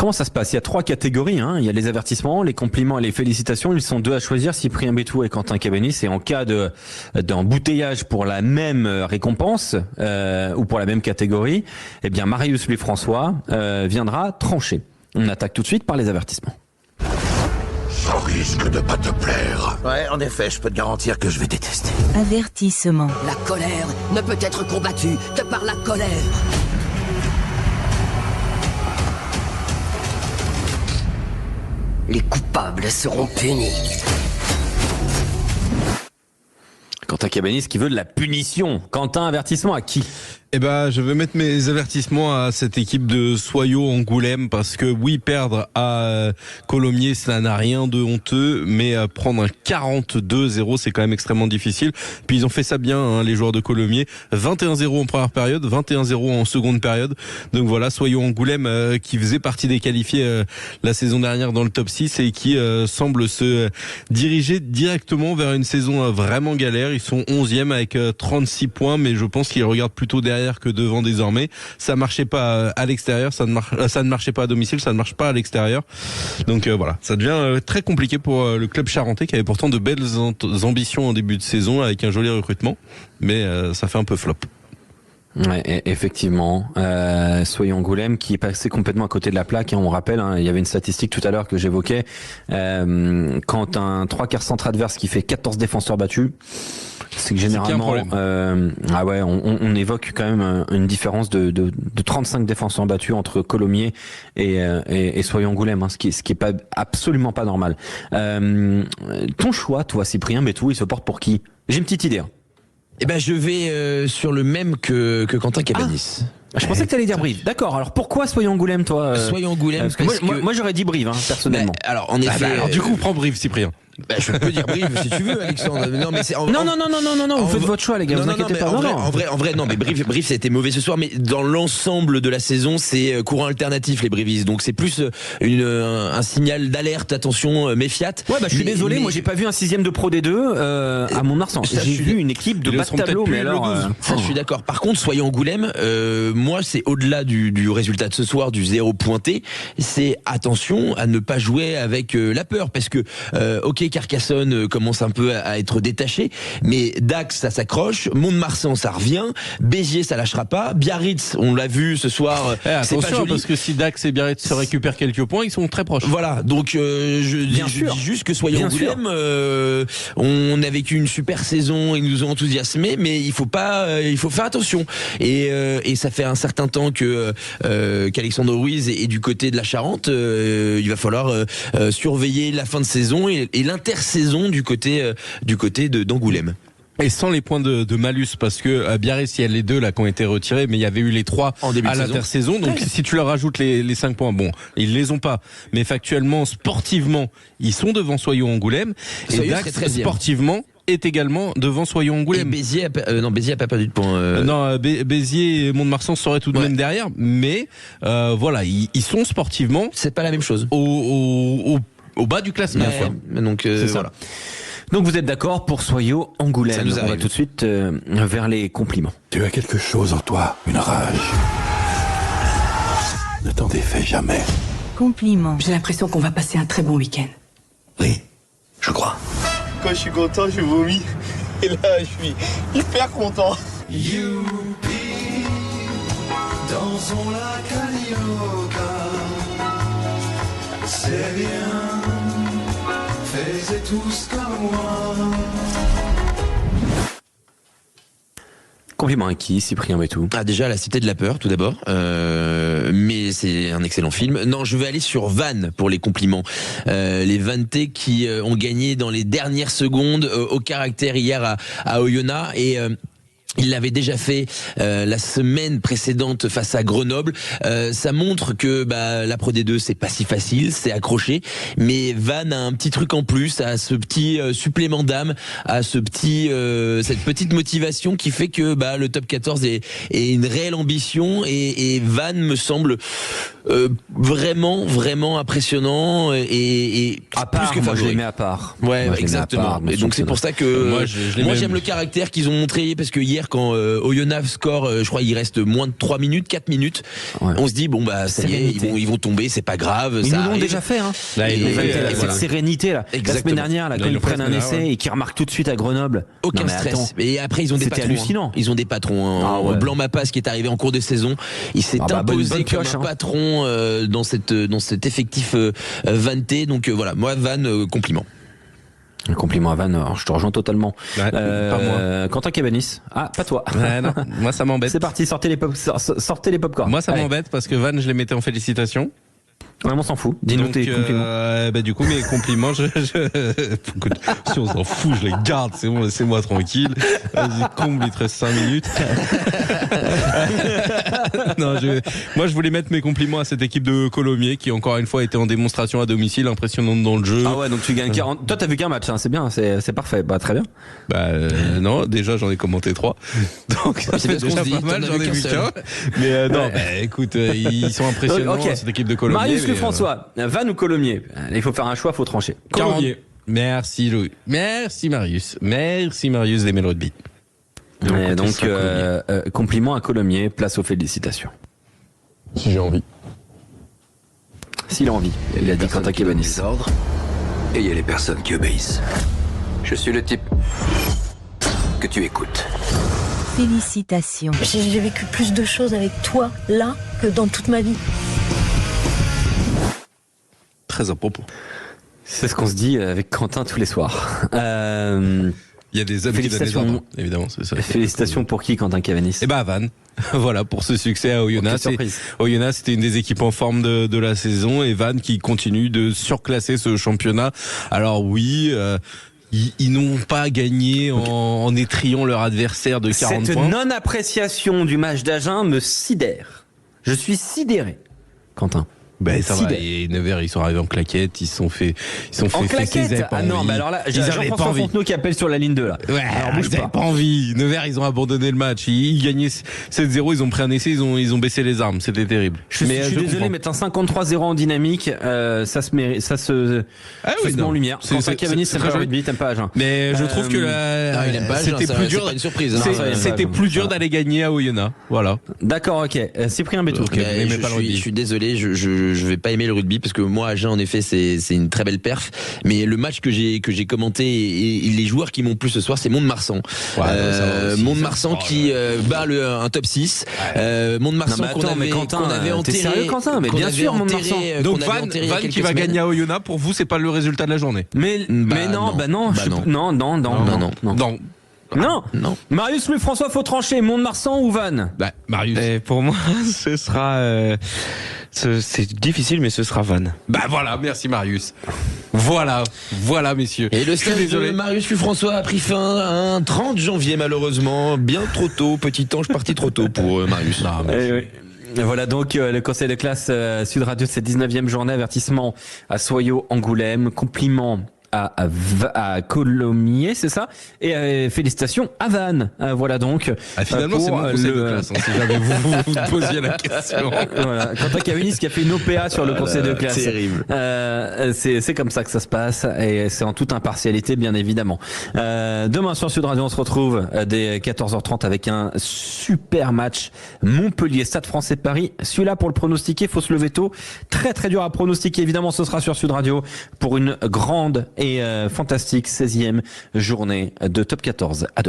Comment ça se passe? Il y a 3 catégories, hein. Il y a les avertissements, les compliments et les félicitations. Ils sont 2 à choisir, Cyprien Bétou et Quentin Cabanis. Et en cas d'embouteillage pour la même récompense ou pour la même catégorie, eh bien Marius Louis-François viendra trancher. On attaque tout de suite par les avertissements. Ça risque de pas te plaire. Ouais, en effet, je peux te garantir que je vais détester. Avertissement. La colère ne peut être combattue que par la colère. Les coupables seront punis. Quentin Cabanis qui veut de la punition. Quentin, avertissement à qui? Eh ben, je vais mettre mes avertissements à cette équipe de Soyaux Angoulême parce que oui, perdre à Colomiers, cela n'a rien de honteux, mais prendre un 42-0, c'est quand même extrêmement difficile. Puis ils ont fait ça bien, hein, les joueurs de Colomiers. 21-0 en première période, 21-0 en seconde période. Donc voilà, Soyaux Angoulême qui faisait partie des qualifiés la saison dernière dans le top 6 et qui semble se diriger directement vers une saison vraiment galère. Ils sont 11e avec 36 points, mais je pense qu'ils regardent plutôt derrière que devant désormais. Ça marchait pas à l'extérieur, ça ne marchait pas à domicile, ça ne marche pas à l'extérieur. Donc voilà, ça devient très compliqué pour le club charentais qui avait pourtant de belles ambitions en début de saison avec un joli recrutement, mais ça fait un peu flop. Ouais, effectivement. Soyons Angoulême qui est passé complètement à côté de la plaque. Hein, on rappelle, hein, il y avait une statistique tout à l'heure que j'évoquais. Quand un 3/4 centre adverse qui fait 14 défenseurs battus, c'est que généralement, on évoque quand même une différence de 35 défenseurs battus entre Colomiers et Soyons Angoulême, hein, ce qui est pas absolument pas normal. Ton choix, toi, Cyprien Bétou, il se porte pour qui? J'ai une petite idée. Hein. Eh ben, je vais sur le même que Quentin Cabanis. Je pensais que t'allais dire Brive. D'accord. Alors pourquoi Soyons Angoulême, toi Soyons Angoulême. Moi, j'aurais dit Brive, hein, personnellement. Alors en effet. Alors du coup, prends Brive, Cyprien. Je peux dire Brive si tu veux, Alexandre. Non, mais c'est non. Vous faites votre choix, les gars. Vous inquiétez pas. En vrai, non. Mais Brive, ça a été mauvais ce soir. Mais dans l'ensemble de la saison, c'est courant alternatif les Brivistes. Donc c'est plus un signal d'alerte. Attention, méfiat. Ouais, je suis désolé. Moi, j'ai pas vu un 6e de Pro D2 à Mont-de-Marsan. J'ai vu une équipe de bas de tableau, mais alors. Ça, je suis d'accord. Par contre, Soyons Angoulême, moi, c'est au-delà du résultat de ce soir, du 0 pointé. C'est attention à ne pas jouer avec la peur, parce que ok. Carcassonne commence un peu à être détaché, mais Dax ça s'accroche, Mont-de-Marsan ça revient, Béziers ça lâchera pas, Biarritz on l'a vu ce soir, c'est pas joli. Parce que si Dax et Biarritz se récupèrent quelques points, ils sont très proches. Voilà, donc je dis juste que Soyons Angoulême, on a vécu une super saison, ils nous ont enthousiasmés, mais il faut faire attention. Et ça fait un certain temps que qu'Alexandre Ruiz est du côté de la Charente, il va falloir surveiller la fin de saison et l'intersaison du côté d'Angoulême. Et sans les points de malus, parce que Biarritz, il y a les 2 là qui ont été retirés, mais il y avait eu les 3 à l'intersaison. Donc si tu leur rajoutes les 5 points, bon, ils les ont pas. Mais factuellement, sportivement, ils sont devant Soyons Angoulême. Et Dax, sportivement, est également devant Soyons Angoulême. Et Béziers a pas perdu de points. Non, Béziers et Mont-de-Marsan seraient tout de même derrière, mais voilà, ils sont sportivement. C'est pas la même chose. Au bas du classement. Donc voilà. Donc vous êtes d'accord pour Soyons Angoulême. On va tout de suite vers les compliments. Tu as quelque chose en toi, une rage. Ne t'en défais jamais. Compliment. J'ai l'impression qu'on va passer un très bon week-end. Oui, je crois. Quand je suis content, je vomis. Et là, je suis hyper content. Youpi, dansons la carioca. C'est bien, faites tous comme moi. Compliment à qui, Cyprien Bétou? Déjà La Cité de la Peur, tout d'abord. Mais c'est un excellent film. Non, je vais aller sur Vannes pour les compliments. Les Vannetais qui ont gagné dans les dernières secondes au caractère hier à Oyonnax et il l'avait déjà fait la semaine précédente face à Grenoble. Ça montre que la Pro D2 c'est pas si facile, c'est accroché. Mais Vannes a un petit truc en plus, a ce petit supplément d'âme, a cette petite motivation qui fait que le top 14 est une réelle ambition et Vannes me semble vraiment impressionnant et à part, plus que moi je les mets à part. Ouais, exactement. Et donc c'est pour ça que moi j'aime le caractère qu'ils ont montré parce que hier derrière quand Oyonnax score, je crois il reste moins de 3 minutes, 4 minutes. Ouais. On se dit bon bah ça y est, ils vont tomber, c'est pas grave. Ils ça nous l'ont arrive. déjà fait. Hein. Là, Cette sérénité là. Exactement. La semaine dernière, là, quand ils prennent un essai et qu'ils remarquent tout de suite à Grenoble. Aucun stress. Et après ils ont des patrons. Hallucinant. Ils ont des patrons. Blanc Mapas qui est arrivé en cours de saison, il s'est imposé comme un patron dans cet effectif vanté. Donc voilà, moi Van, compliment. Un compliment à Van, alors je te rejoins totalement. Ouais, pas moi. Quentin Cabanis. Ah, pas toi. Ouais, non, moi ça m'embête. C'est parti, sortez les popcorn. Moi ça Allez. m'embête parce que Van, je les mettais en félicitations. Ouais, on s'en fout. Dis-nous tes compliments. Du coup, mes compliments, écoute, si on s'en fout, je les garde, c'est bon, laissez-moi tranquille. Vas-y, comble, il te reste 5 minutes. Non, moi, je voulais mettre mes compliments à cette équipe de Colomiers qui, encore une fois, était en démonstration à domicile, impressionnante dans le jeu. Ah ouais, donc tu gagnes 40. Toi, t'as vu qu'un match, hein, c'est bien, c'est parfait. Bah, très bien. Non, déjà, j'en ai commenté 3. Donc, ça fait déjà pas mal, j'en ai vu qu'un. Mais non, écoute, ils sont impressionnants, cette équipe de Colomiers. Marius François, Van ou Colomiers? Il faut faire un choix, faut trancher. Colomiers. Merci Louis. Merci Marius. Merci Marius d'aimer le rugby. Donc compliment à Colomiers, place aux félicitations. Si j'ai envie. S'il a envie, il a dit Quentin Cabanis. Les ordres, et il y a les personnes qui obéissent. Je suis le type que tu écoutes. Félicitations. J'ai vécu plus de choses avec toi, là, que dans toute ma vie. Très à propos. C'est ce qu'on se dit avec Quentin tous les soirs. Il y a des hommes qui donnent les ordres, évidemment, c'est ça. Félicitations pour qui, Quentin Cabanis? Eh ben, à Van. Voilà, pour ce succès à Oyonnax. Oyonnax, c'était une des équipes en forme de la saison, et Van qui continue de surclasser ce championnat. Alors oui, ils n'ont pas gagné en étriant leur adversaire de 40 Cette points. Cette non-appréciation du match d'Agen me sidère. Je suis sidéré, Quentin. Ben ça va, et Nevers ils sont arrivés en claquette, ils se sont fait en claquette. Ah non, bah alors là, Jean-François Fontenot qui appelle sur la ligne 2 là. Ouais, alors bouge pas envie. Nevers ils ont abandonné le match, ils gagnaient 7-0, ils ont pris un essai, ils ont baissé les armes, c'était terrible. Je suis désolé, mettre un 53-0 en dynamique, ça se met en lumière. Quentin Cabanis, c'est pas rugby, t'aimes pas Agen. Mais je trouve que c'était plus dur. Une surprise. C'était plus dur d'aller gagner à Oyonnax. Voilà. D'accord, ok. Cyprien Bétou. Je suis désolé, je vais pas aimer le rugby parce que moi Agen en effet c'est une très belle perf, mais le match que j'ai commenté et les joueurs qui m'ont plu ce soir, c'est Mont-de-Marsan. Mont-de-Marsan qui bat un top 6. Mont-de-Marsan qu'on avait enterré. T'es sérieux, Quentin? Mais bien sûr, Mont-de-Marsan. Donc Van qui va gagner à Oyonnax, pour vous c'est pas le résultat de la journée? Mais non. Non. Marius Louis-François, faut trancher. Mont-de-Marsan ou Van? Marius. Pour moi, ce sera. C'est difficile, mais ce sera Van. Voilà, merci Marius. Voilà messieurs. Et le stage de Marius Louis-François a pris fin un 30 janvier malheureusement, bien trop tôt. Petit ange parti trop tôt pour Marius. Voilà donc le conseil de classe Sud Radio de cette 19e journée, avertissement à Soyaux Angoulême, compliment à Colomiers, c'est ça, et félicitations à Vannes. Voilà donc. Finalement c'est mon conseil de classe, si jamais vous posiez la question. Voilà. Quentin Cabanis qui a fait une OPA sur le conseil de classe. Terrible. C'est comme ça que ça se passe, et c'est en toute impartialité bien évidemment. Demain sur Sud Radio on se retrouve dès 14h30 avec un super match Montpellier Stade Français de Paris. Celui-là pour le pronostiquer, faut se lever tôt. Très très dur à pronostiquer, évidemment ce sera sur Sud Radio pour une grande et fantastique 16e journée de Top 14. À demain.